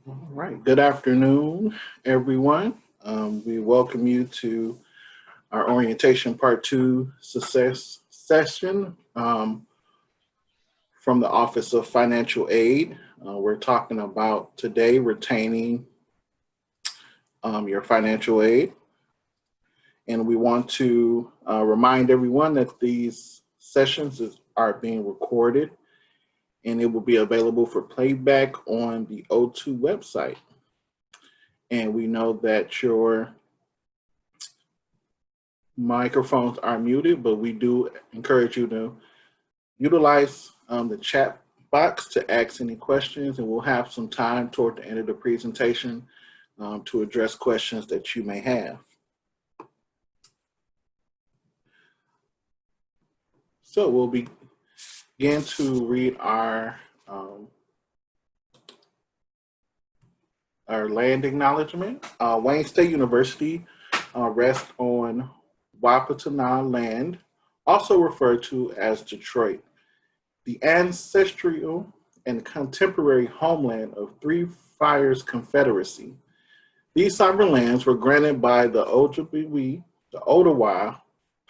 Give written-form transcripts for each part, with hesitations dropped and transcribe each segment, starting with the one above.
All right. Good afternoon, everyone. We welcome you to our orientation part two success session from the Office of Financial Aid. We're talking about today retaining your financial aid. And we want to remind everyone that these are being recorded and it will be available for playback on the O2 website. And we know that your microphones are muted, but we do encourage you to utilize the chat box to ask any questions, and we'll have some time toward the end of the presentation to address questions that you may have. So we'll begin to read our land acknowledgement. Wayne State University rests on Wapatana land, also referred to as Detroit, the ancestral and contemporary homeland of Three Fires Confederacy. These sovereign lands were granted by the Ojibwe, the Ottawa,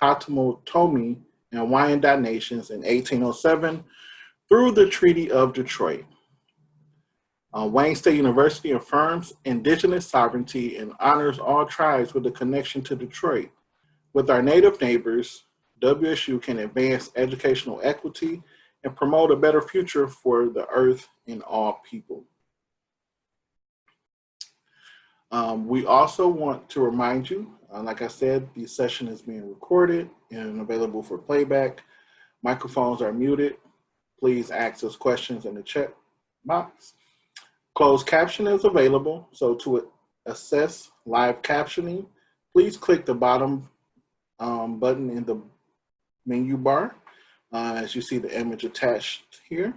Potawatomi, and Wyandot nations in 1807 through the Treaty of Detroit. Wayne State University affirms indigenous sovereignty and honors all tribes with a connection to Detroit. With our native neighbors, WSU can advance educational equity and promote a better future for the earth and all people. We also want to remind you, like I said, the session is being recorded and available for playback. Microphones are muted. Please ask us questions in the chat box. Closed caption is available, so to assess live captioning, please click the bottom button in the menu bar as you see the image attached here.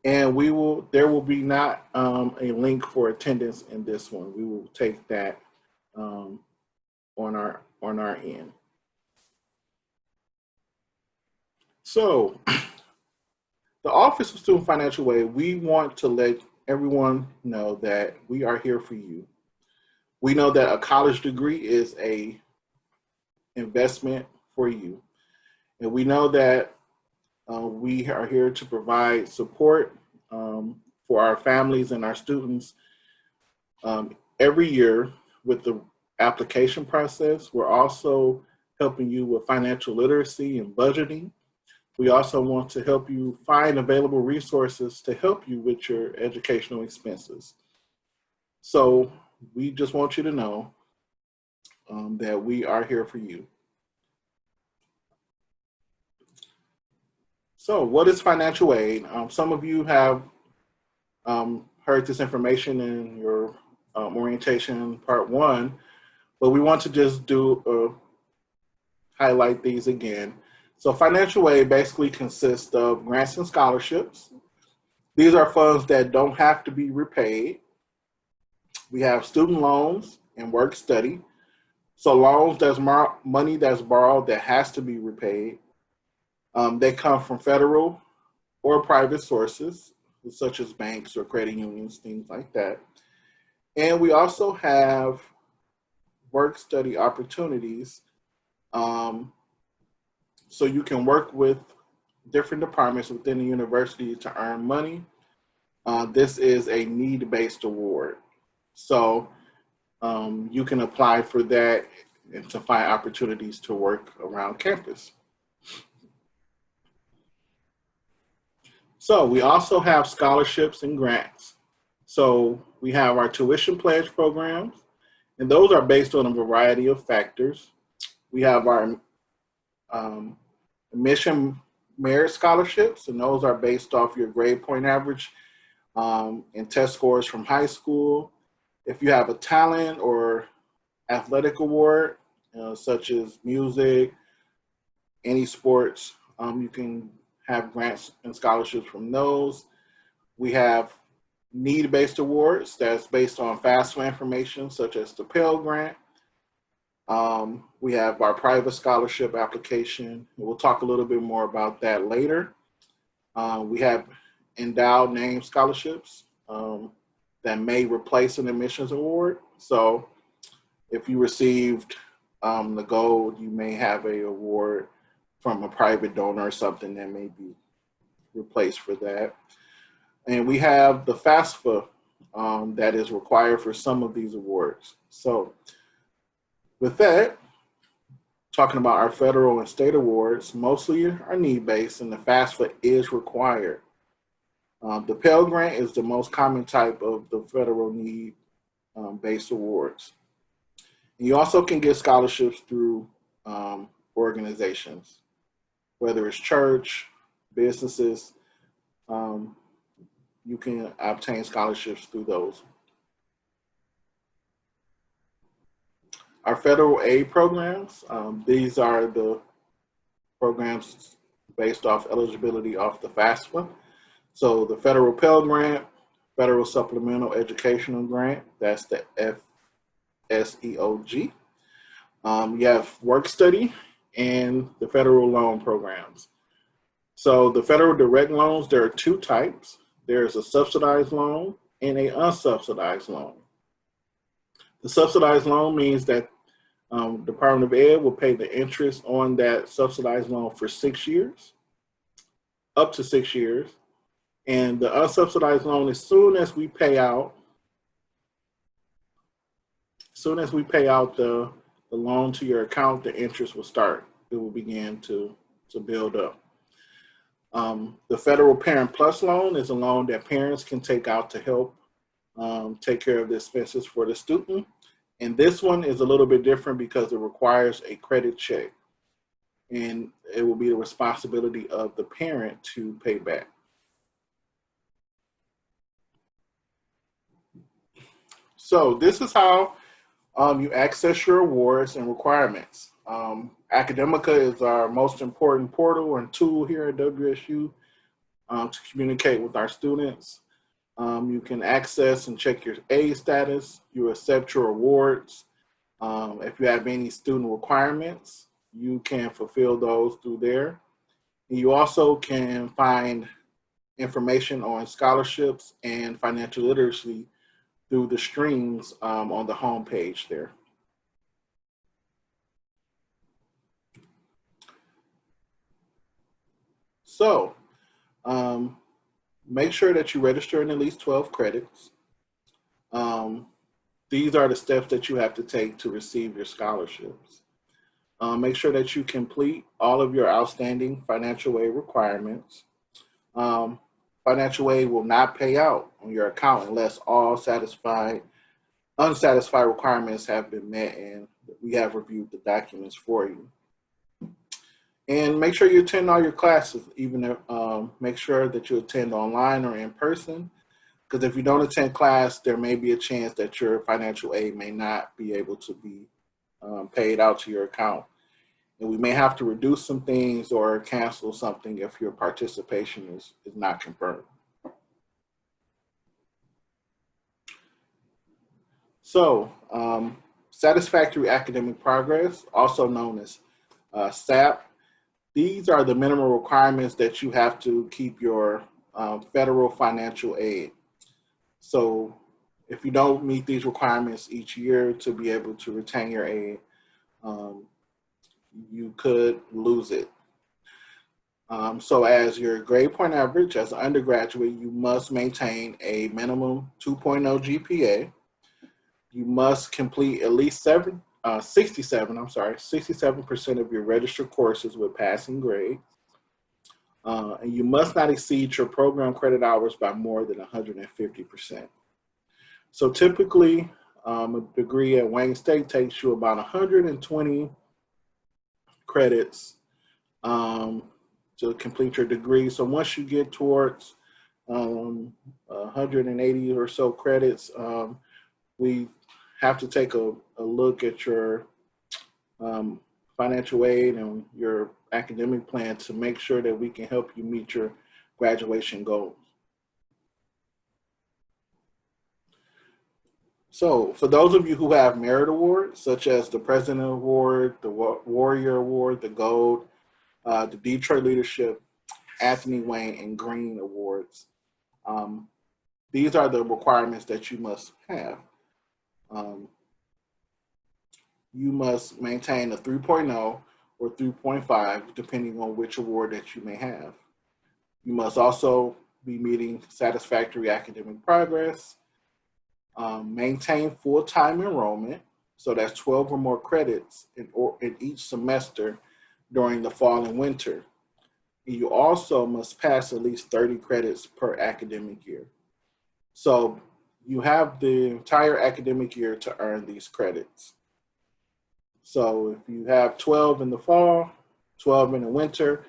And there will be not a link for attendance in this one. We will take that on our end. So, the Office of Student Financial Aid, we want to let everyone know that we are here for you. We know that a college degree is a investment for you. And we know that we are here to provide support for our families and our students every year with the application process. We're also helping you with financial literacy and budgeting. We also want to help you find available resources to help you with your educational expenses. So we just want you to know that we are here for you. So what is financial aid? Some of you have heard this information in your orientation part one, but we want to just highlight these again. So financial aid basically consists of grants and scholarships. These are funds that don't have to be repaid. We have student loans and work study. So loans, that's money that's borrowed that has to be repaid. They come from federal or private sources, such as banks or credit unions, things like that. And we also have work study opportunities. So you can work with different departments within the university to earn money. This is a need-based award. So you can apply for that and to find opportunities to work around campus. So we also have scholarships and grants. So we have our tuition pledge programs, and those are based on a variety of factors. We have our admission merit scholarships, and those are based off your grade point average and test scores from high school. If you have a talent or athletic award, such as music, any sports, you can have grants and scholarships from those. We have need-based awards that's based on FAFSA information, such as the Pell Grant. We have our private scholarship application. We'll talk a little bit more about that later. We have endowed name scholarships that may replace an admissions award. So if you received the gold, you may have a award from a private donor or something that may be replaced for that. And we have the FAFSA that is required for some of these awards. So with that, talking about our federal and state awards, mostly are need-based and the FAFSA is required. The Pell Grant is the most common type of the federal need-based awards. And you also can get scholarships through organizations, whether it's church, businesses, you can obtain scholarships through those. Our federal aid programs, these are the programs based off eligibility off the FAFSA. So the Federal Pell Grant, Federal Supplemental Educational Grant, that's the FSEOG. You have work study and the federal loan programs. So the federal direct loans, there are two types. There's a subsidized loan and an unsubsidized loan. The subsidized loan means that Department of Ed will pay the interest on that subsidized loan for 6 years, up to 6 years. And the unsubsidized loan, as soon as we pay out the loan to your account, the interest will start. It will begin to build up. The Federal Parent Plus loan is a loan that parents can take out to help take care of the expenses for the student. And this one is a little bit different because it requires a credit check. And it will be the responsibility of the parent to pay back. So this is how you access your awards and requirements. Academica is our most important portal and tool here at WSU to communicate with our students. You can access and check your aid status. You accept your awards. If you have any student requirements, you can fulfill those through there. And you also can find information on scholarships and financial literacy through the streams on the home page there. So make sure that you register in at least 12 credits. These are the steps that you have to take to receive your scholarships. Make sure that you complete all of your outstanding financial aid requirements. Financial aid will not pay out on your account unless all unsatisfied requirements have been met and we have reviewed the documents for you. And make sure you attend all your classes, even if, make sure that you attend online or in person, because if you don't attend class, there may be a chance that your financial aid may not be able to be paid out to your account. And we may have to reduce some things or cancel something if your participation is not confirmed. So, Satisfactory Academic Progress, also known as SAP, these are the minimum requirements that you have to keep your federal financial aid. So if you don't meet these requirements each year to be able to retain your aid, you could lose it. So as your grade point average as an undergraduate, you must maintain a minimum 2.0 GPA. You must complete at least 67% of your registered courses with passing grades. And you must not exceed your program credit hours by more than 150%. So typically, a degree at Wayne State takes you about 120 credits to complete your degree. So once you get towards 180 or so credits, we have to take a look at your financial aid and your academic plan to make sure that we can help you meet your graduation goals. So for those of you who have merit awards, such as the President Award, the Warrior Award, the Gold, the Detroit Leadership Anthony Wayne, and Green awards. These are the requirements that you must have. You must maintain a 3.0 or 3.5, depending on which award that you may have. You must also be meeting satisfactory academic progress, maintain full-time enrollment, so that's 12 or more credits in each semester during the fall and winter. And you also must pass at least 30 credits per academic year. So you have the entire academic year to earn these credits. So if you have 12 in the fall, 12 in the winter,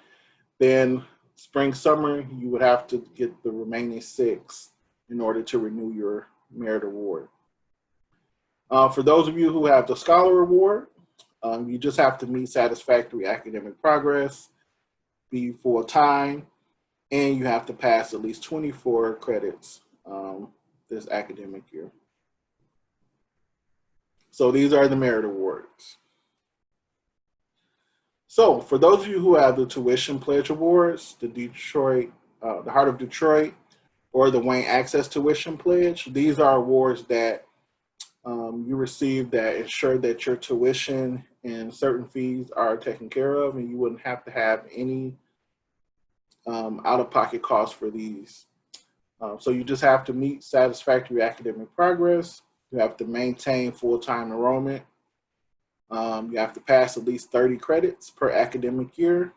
then spring, summer, you would have to get the remaining 6 in order to renew your merit award. For those of you who have the Scholar Award, you just have to meet satisfactory academic progress, be full-time, and you have to pass at least 24 credits this academic year. So these are the merit awards. So for those of you who have the Tuition Pledge Awards, the Heart of Detroit, or the Wayne Access Tuition Pledge, these are awards that you receive that ensure that your tuition and certain fees are taken care of, and you wouldn't have to have any out-of-pocket costs for these. So you just have to meet satisfactory academic progress. You have to maintain full-time enrollment. You have to pass at least 30 credits per academic year.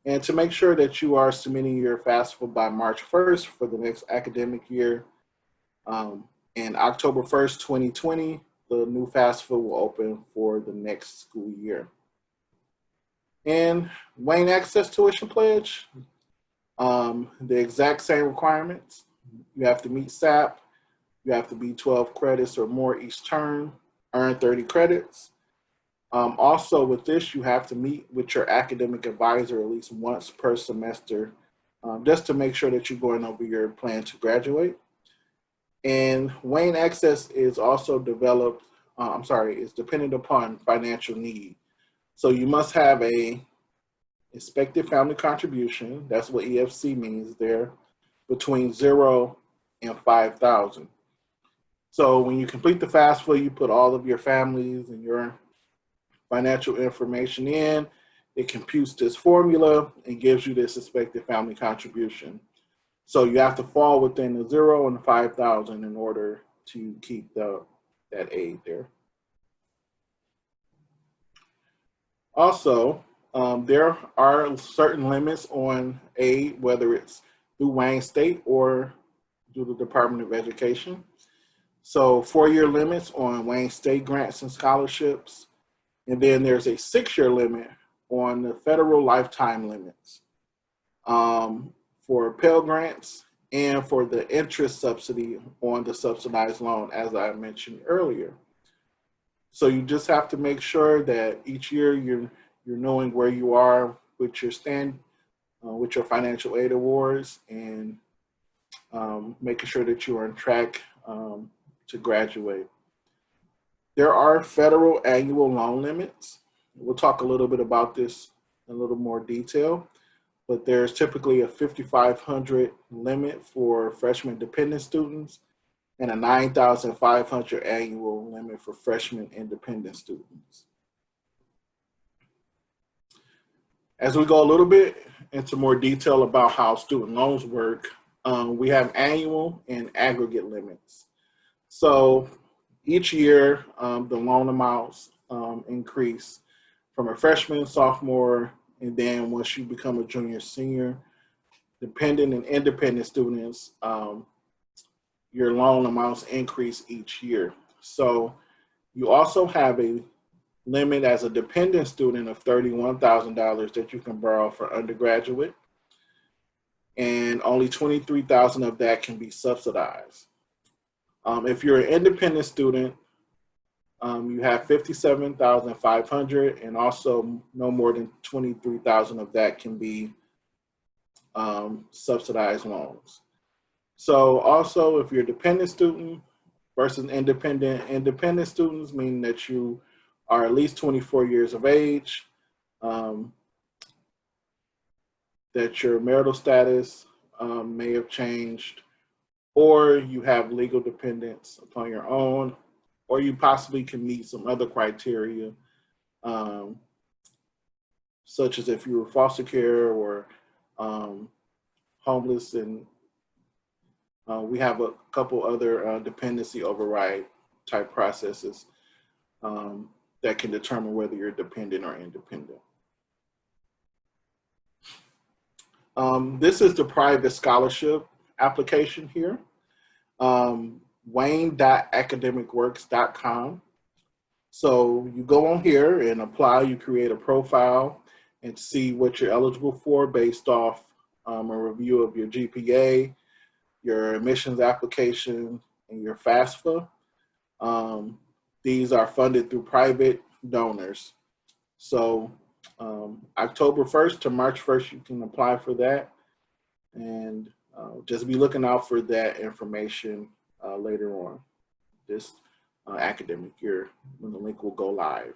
And to make sure that you are submitting your FAFSA by March 1st for the next academic year, and October 1st, 2020, the new FAFSA will open for the next school year. And Wayne Access Tuition Pledge, the exact same requirements. You have to meet SAP. You have to be 12 credits or more each term, earn 30 credits. Also with this, you have to meet with your academic advisor at least once per semester, just to make sure that you're going over your plan to graduate. And Wayne Access is also is dependent upon financial need. So you must have a expected family contribution, that's what EFC means there, between 0 and 5,000. So when you complete the FAFSA, you put all of your families and your financial information in, it computes this formula and gives you this expected family contribution. So you have to fall within the 0 and 5,000 in order to keep that aid there. Also, there are certain limits on aid, whether it's through Wayne State or through the Department of Education. So 4-year limits on Wayne State grants and scholarships. And then there's a 6-year limit on the federal lifetime limits for Pell Grants and for the interest subsidy on the subsidized loan, as I mentioned earlier. So you just have to make sure that each year you're knowing where you are with your with your financial aid awards, and making sure that you are on track to graduate. There are federal annual loan limits. We'll talk a little bit about this in a little more detail, but there's typically a $5,500 limit for freshman dependent students and a $9,500 annual limit for freshman independent students. As we go a little bit into more detail about how student loans work, we have annual and aggregate limits. So each year, the loan amounts increase from a freshman, sophomore, and then once you become a junior, senior, dependent and independent students, your loan amounts increase each year. So you also have a limit as a dependent student of $31,000 that you can borrow for undergraduate, and only $23,000 of that can be subsidized. If you're an independent student, you have $57,500, and also no more than $23,000 of that can be subsidized loans. So also, if you're a dependent student versus independent students mean that you are at least 24 years of age. that your marital status may have changed, or you have legal dependents upon your own, or you possibly can meet some other criteria, um, such as if you were foster care or um, homeless, and we have a couple other dependency override type processes um, that can determine whether you're dependent or independent. This is the private scholarship application here. Wayne.academicworks.com. So you go on here and apply, you create a profile and see what you're eligible for based off a review of your GPA, your admissions application, and your FAFSA. These are funded through private donors. So October 1st to March 1st, you can apply for that. And just be looking out for that information later on this academic year when the link will go live.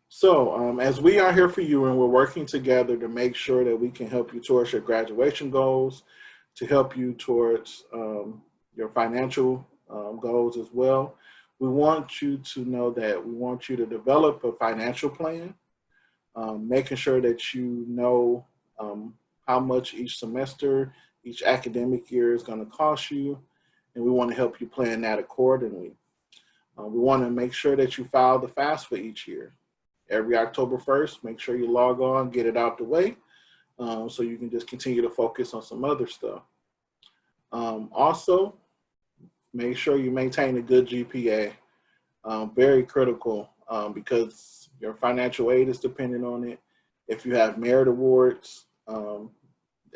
So as we are here for you and we're working together to make sure that we can help you towards your graduation goals, to help you towards your financial goals as well, we want you to know that we want you to develop a financial plan, making sure that you know how much each semester, each academic year is going to cost you, and we want to help you plan that accordingly. We want to make sure that you file the FAFSA each year. Every October 1st, make sure you log on, get it out the way, so you can just continue to focus on some other stuff. Also, make sure you maintain a good GPA. Very critical because your financial aid is dependent on it. If you have merit awards,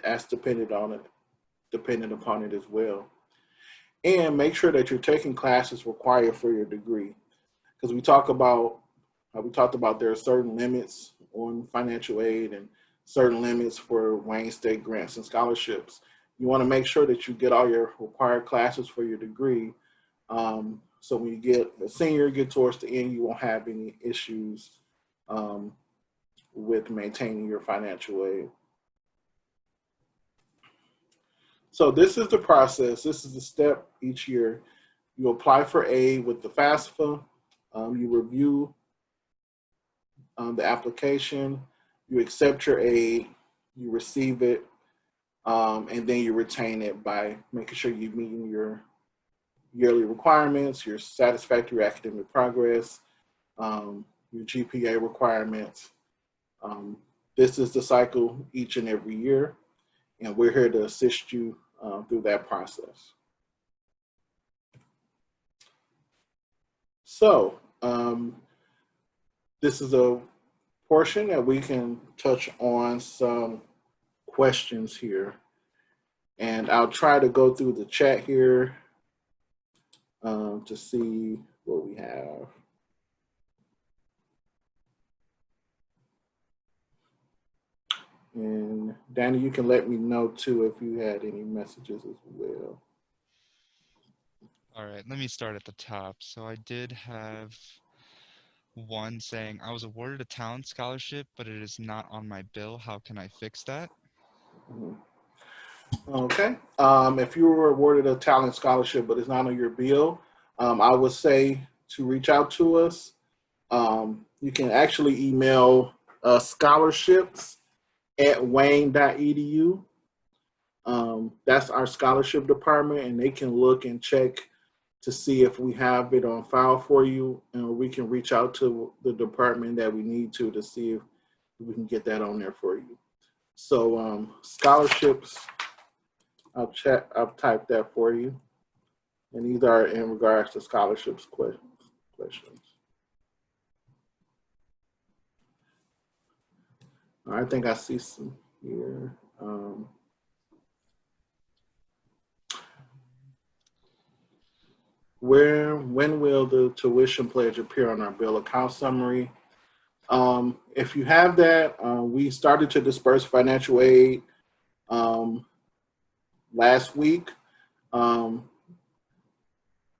that's dependent upon it as well. And make sure that you're taking classes required for your degree, because we talked about there are certain limits on financial aid and certain limits for Wayne State grants and scholarships. You want to make sure that you get all your required classes for your degree. So when you get the senior, get towards the end, you won't have any issues with maintaining your financial aid. So this is the process. This is the step each year. You apply for aid with the FAFSA. You review the application. You accept your aid. You receive it. And then you retain it by making sure you're meeting your yearly requirements, your satisfactory academic progress, your GPA requirements. This is the cycle each and every year, and we're here to assist you through that process. So this is a portion that we can touch on some questions here, and I'll try to go through the chat here to see what we have. And Danny, you can let me know too if you had any messages as well. All right, let me start at the top. So I did have one saying, I was awarded a talent scholarship, but it is not on my bill. How can I fix that? Okay. If you were awarded a talent scholarship, but it's not on your bill, I would say to reach out to us. You can actually email scholarships@wayne.edu. That's our scholarship department, and they can look and check to see if we have it on file for you, and we can reach out to the department that we need to see if we can get that on there for you. So scholarships, I'll type that for you. And these are in regards to scholarships questions. I think I see some here. When will the tuition pledge appear on our bill account summary? If you have that, we started to disperse financial aid last week.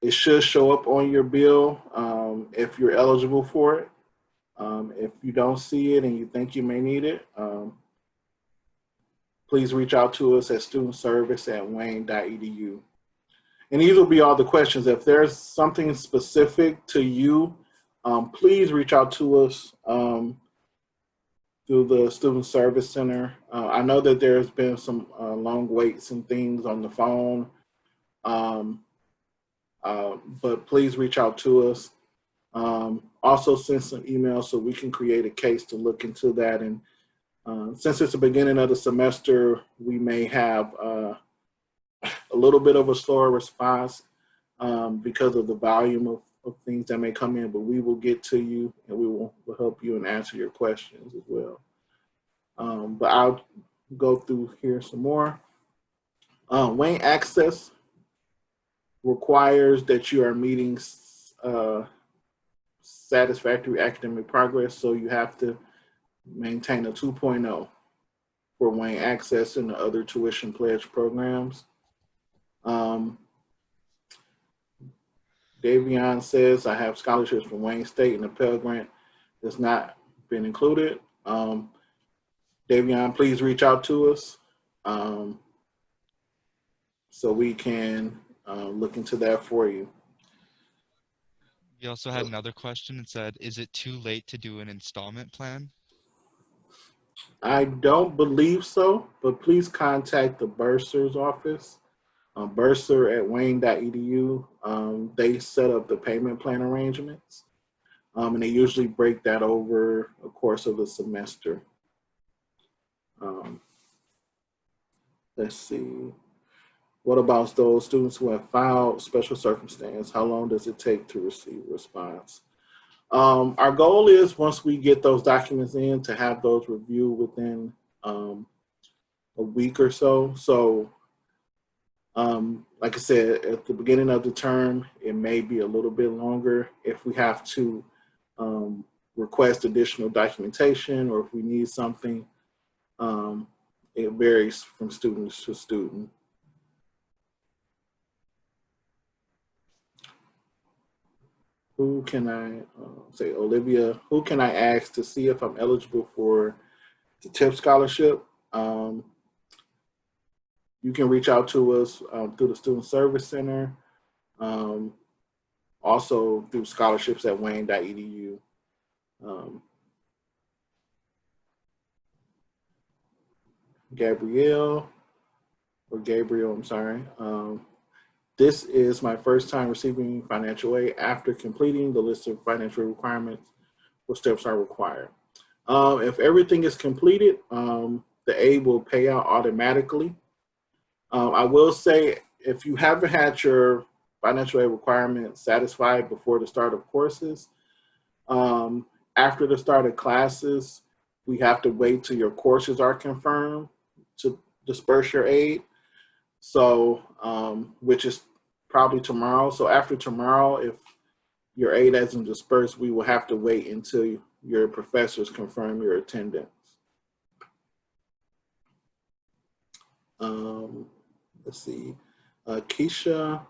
It should show up on your bill if you're eligible for it. If you don't see it and you think you may need it, please reach out to us at studentservice@wayne.edu. And these will be all the questions. If there's something specific to you, please reach out to us through the Student Service Center. I know that there's been some long waits and things on the phone, but please reach out to us. Also send some emails so we can create a case to look into that. And since it's the beginning of the semester, we may have a little bit of a slower response because of the volume of things that may come in, but we will get to you and we'll help you and answer your questions as well. But I'll go through here some more. Wayne Access requires that you are meeting satisfactory academic progress, so you have to maintain a 2.0 for Wayne Access and the other tuition pledge programs. Davion says, I have scholarships from Wayne State and the Pell Grant has not been included. Davion, please reach out to us so we can look into that for you. We also had another question. It said, is it too late to do an installment plan? I don't believe so, but please contact the bursar's office, bursar@wayne.edu. They set up the payment plan arrangements, and they usually break that over the course of the semester. Let's see. What about those students who have filed special circumstance? How long does it take to receive a response? Our goal is once we get those documents in to have those reviewed within a week or so. So like I said, at the beginning of the term, it may be a little bit longer if we have to request additional documentation or if we need something. It varies from student to student. Who can I say, Olivia, who can I ask to see if I'm eligible for the TIP scholarship? You can reach out to us through the Student Service Center, also through scholarships@wayne.edu. Gabriel, I'm sorry. This is my first time receiving financial aid after completing the list of financial requirements. What steps are required? If everything is completed, the aid will pay out automatically. I will say, if you haven't had your financial aid requirements satisfied before the start of courses, after the start of classes, we have to wait till your courses are confirmed to disperse your aid. So, which is probably tomorrow. So after tomorrow, if your aid hasn't dispersed, we will have to wait until your professors confirm your attendance. Let's see, Keisha,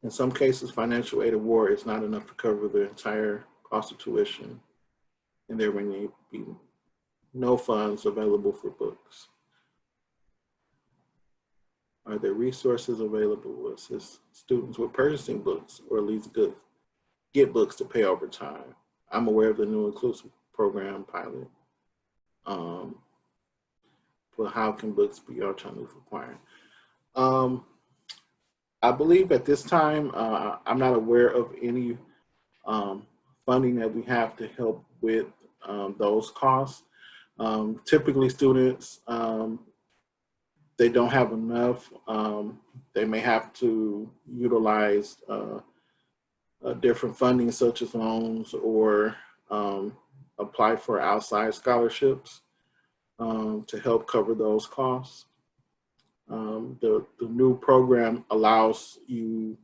in some cases, financial aid award is not enough to cover the entire cost of tuition, and there may be no funds available for books. Are there resources available to assist students with purchasing books or at least get books to pay over time? I'm aware of the new inclusive program pilot, but how can books be alternative required? I believe at this time, I'm not aware of any funding that we have to help with those costs. Typically students, they don't have enough. They may have to utilize different funding such as loans or apply for outside scholarships to help cover those costs. The new program allows you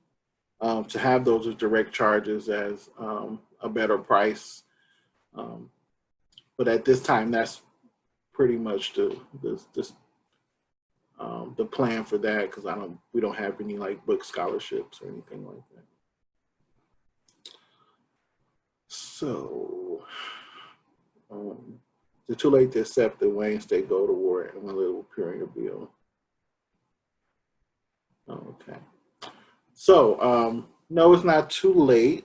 to have those as direct charges as a better price. But at this time, that's pretty much the plan for that, because we don't have any like book scholarships or anything like that. So, is it too late to accept the Wayne State Gold Award and when it will appear on your bill? Okay. So, no, it's not too late.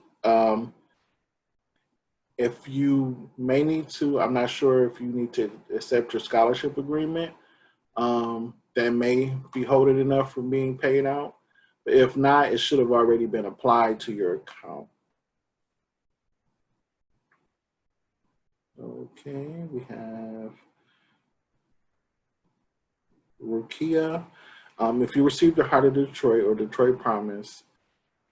If you may need to, I'm not sure if you need to accept your scholarship agreement. That may be holding enough from being paid out. But if not, it should have already been applied to your account. Okay, we have Rukia. If you received the Heart of Detroit or Detroit Promise,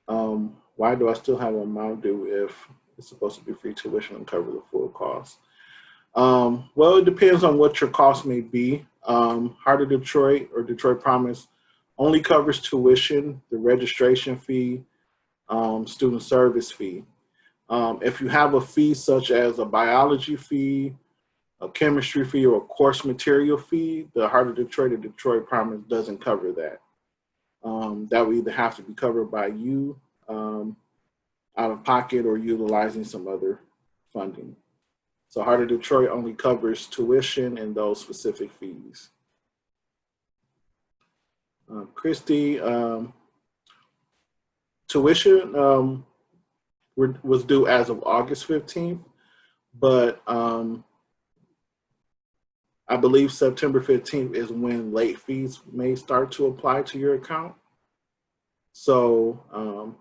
why do I still have an amount due if it's supposed to be free tuition and cover the full cost? Well, it depends on what your cost may be. Heart of Detroit or Detroit Promise only covers tuition, the registration fee, student service fee. If you have a fee such as a biology fee, a chemistry fee, or a course material fee, the Heart of Detroit or Detroit Promise doesn't cover that. That will either have to be covered by you out of pocket or utilizing some other funding. So Heart of Detroit only covers tuition and those specific fees. Christy, tuition was due as of August 15th, but I believe September 15th is when late fees may start to apply to your account. So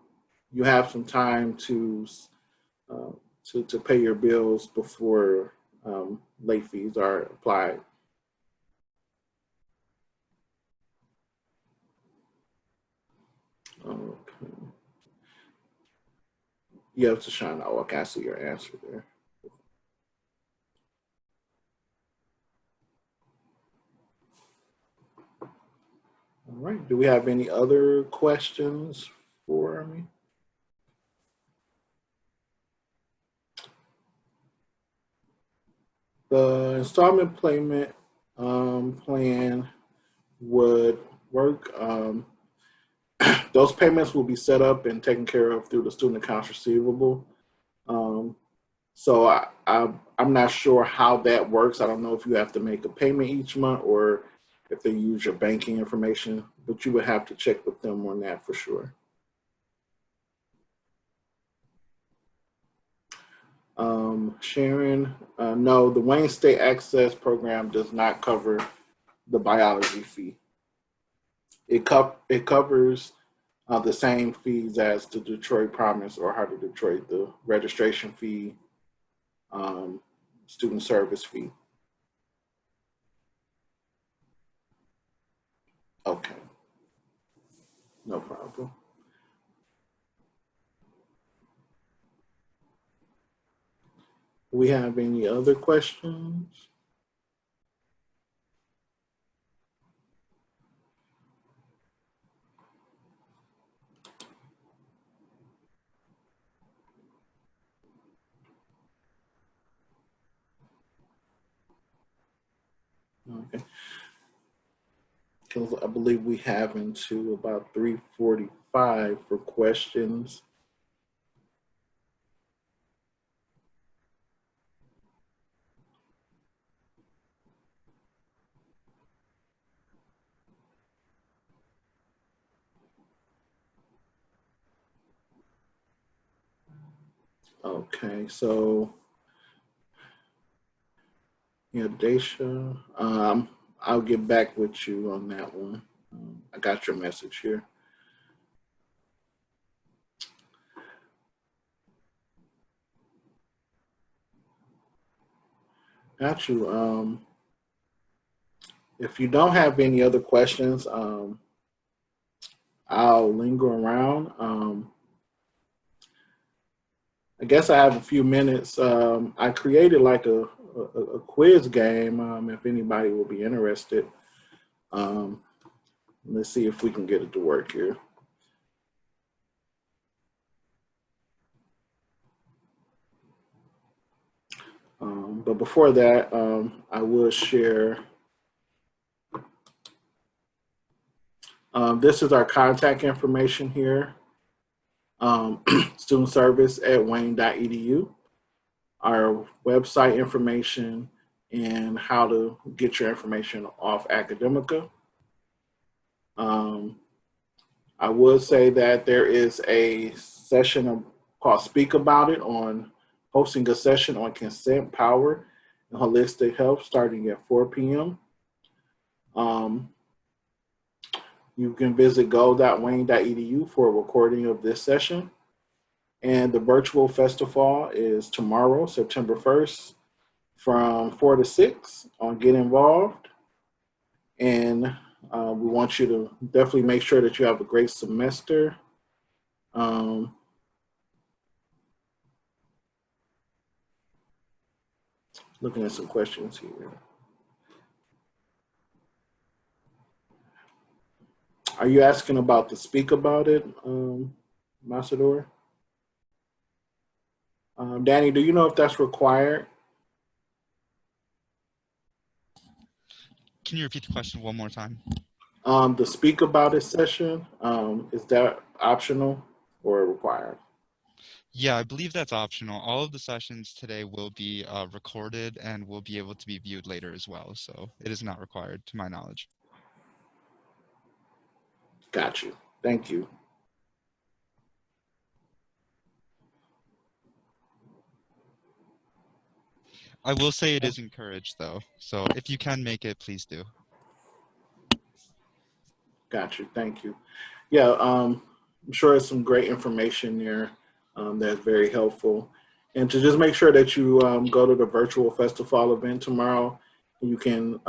you have some time to pay your bills before late fees are applied. Okay. You have to shine out. Okay, I see your answer there. All right. Do we have any other questions for me? The installment payment plan would work. Those payments will be set up and taken care of through the student accounts receivable. So I'm not sure how that works. I don't know if you have to make a payment each month or if they use your banking information, but you would have to check with them on that for sure. Sharon, no, the Wayne State Access Program does not cover the biology fee. It covers the same fees as the Detroit Promise or Heart of Detroit, the registration fee, student service fee. Okay, no problem. Do we have any other questions? Okay. Because I believe we have into about 3:45 for questions. Okay, so yeah, Daisha, I'll get back with you on that one. I got your message here. Got you. If you don't have any other questions, I'll linger around. I guess I have a few minutes. I created like a quiz game. If anybody will be interested, let's see if we can get it to work here. But before that, I will share. This is our contact information here. Student service at wayne.edu. our website information, and how to get your information off Academica. I would say that there is a session called Speak About It on hosting a session on consent, power, and holistic health starting at 4 p.m. You can visit go.wayne.edu for a recording of this session. And the virtual festival is tomorrow, September 1st, from 4 to 6 on Get Involved. And we want you to definitely make sure that you have a great semester. Looking at some questions here. Are you asking about the Speak About It, Masador? Danny, do you know if that's required? Can you repeat the question one more time? The Speak About It session, is that optional or required? Yeah, I believe that's optional. All of the sessions today will be recorded and will be able to be viewed later as well. So it is not required to my knowledge. Got you. Thank you. I will say it is encouraged though. So if you can make it, please do. Got you. Thank you. Yeah, I'm sure there's some great information there that's very helpful. And to just make sure that you go to the virtual festival event tomorrow, you can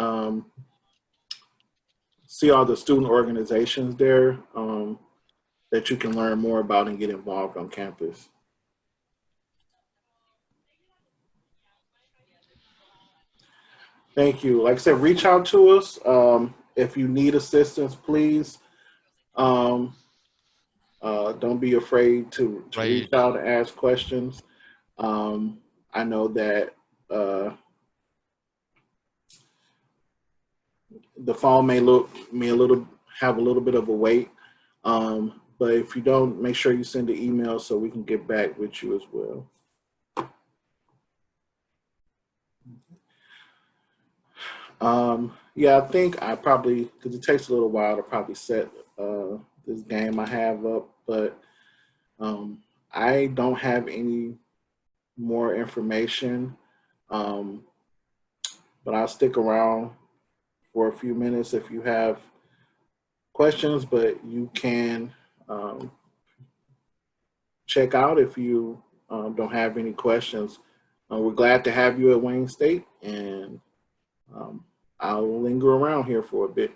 see all the student organizations there that you can learn more about and get involved on campus. Thank you. Like I said, reach out to us. If you need assistance, please don't be afraid to Right. reach out and ask questions. I know that the phone may have a little bit of a wait, but if you don't, make sure you send an email so we can get back with you as well. Yeah, I think I probably, because it takes a little while to probably set this game I have up, but I don't have any more information, but I'll stick around for a few minutes if you have questions, but you can check out if you don't have any questions. We're glad to have you at Wayne State, and I'll linger around here for a bit.